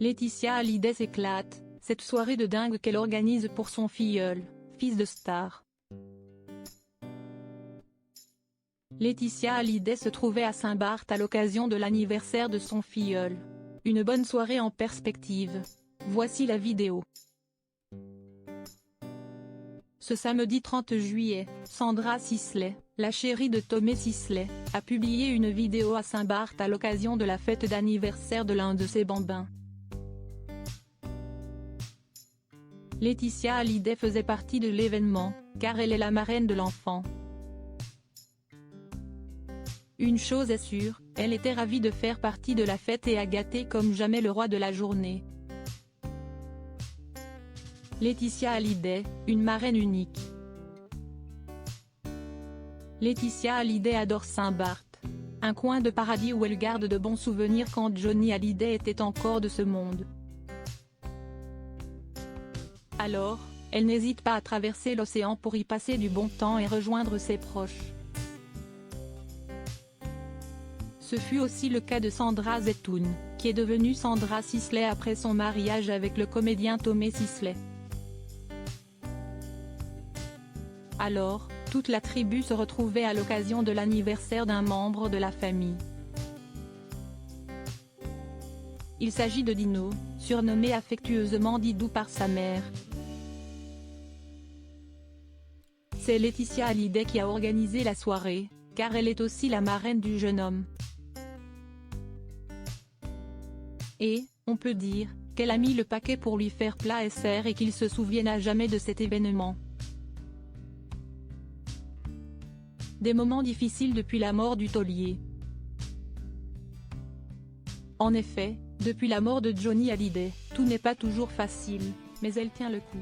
Laetitia Hallyday s'éclate, cette soirée de dingue qu'elle organise pour son filleul, fils de star. Laetitia Hallyday se trouvait à Saint-Barth à l'occasion de l'anniversaire de son filleul. Une bonne soirée en perspective. Voici la vidéo. Ce samedi 30 juillet, Sandra Sisley, la chérie de Tommy Sisley, a publié une vidéo à Saint-Barth à l'occasion de la fête d'anniversaire de l'un de ses bambins. Laetitia Hallyday faisait partie de l'événement, car elle est la marraine de l'enfant. Une chose est sûre, elle était ravie de faire partie de la fête et a gâté comme jamais le roi de la journée. Laetitia Hallyday, une marraine unique. Laetitia Hallyday adore Saint-Barth. Un coin de paradis où elle garde de bons souvenirs quand Johnny Hallyday était encore de ce monde. Alors, elle n'hésite pas à traverser l'océan pour y passer du bon temps et rejoindre ses proches. Ce fut aussi le cas de Sandra Zetoun, qui est devenue Sandra Sisley après son mariage avec le comédien Tommy Sisley. Alors, toute la tribu se retrouvait à l'occasion de l'anniversaire d'un membre de la famille. Il s'agit de Dino, surnommé affectueusement Didou par sa mère. C'est Laetitia Hallyday qui a organisé la soirée, car elle est aussi la marraine du jeune homme. Et, on peut dire, qu'elle a mis le paquet pour lui faire plaisir et qu'il se souvienne à jamais de cet événement. Des moments difficiles depuis la mort du taulier. En effet, depuis la mort de Johnny Hallyday, tout n'est pas toujours facile, mais elle tient le coup.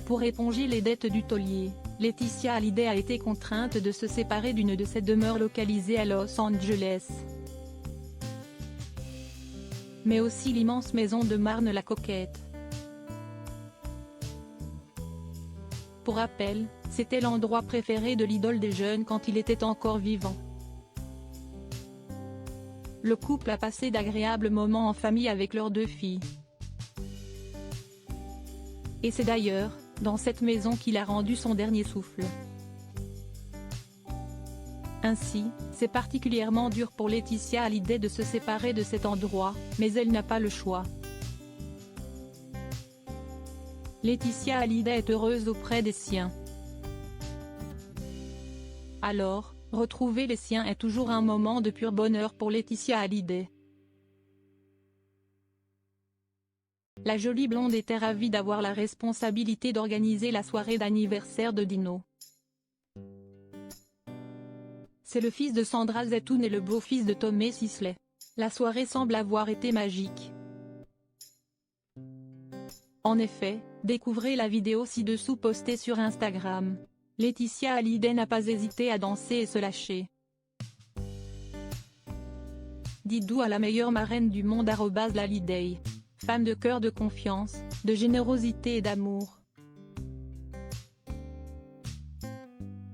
Pour éponger les dettes du taulier, Laetitia Hallyday a été contrainte de se séparer d'une de ses demeures localisées à Los Angeles. Mais aussi l'immense maison de Marne-la-Coquette. Pour rappel, c'était l'endroit préféré de l'idole des jeunes quand il était encore vivant. Le couple a passé d'agréables moments en famille avec leurs 2 filles. Et c'est d'ailleurs dans cette maison qu'il a rendu son dernier souffle. Ainsi, c'est particulièrement dur pour Laetitia Hallyday de se séparer de cet endroit, mais elle n'a pas le choix. Laetitia Hallyday est heureuse auprès des siens. Alors, retrouver les siens est toujours un moment de pur bonheur pour Laetitia Hallyday. La jolie blonde était ravie d'avoir la responsabilité d'organiser la soirée d'anniversaire de Dino. C'est le fils de Sandra Zetoun et le beau-fils de Tommy Sisley. La soirée semble avoir été magique. En effet, découvrez la vidéo ci-dessous postée sur Instagram. Laetitia Hallyday n'a pas hésité à danser et se lâcher. Didou à la meilleure marraine du monde @Hallyday. Femme de cœur, de confiance, de générosité et d'amour.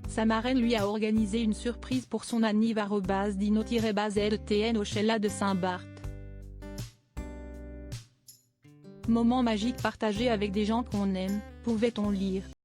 Sa marraine lui a organisé une surprise pour son anniv @Dino-ZTN au Sheila de Saint-Barth. Moment magique partagé avec des gens qu'on aime, pouvait-on lire.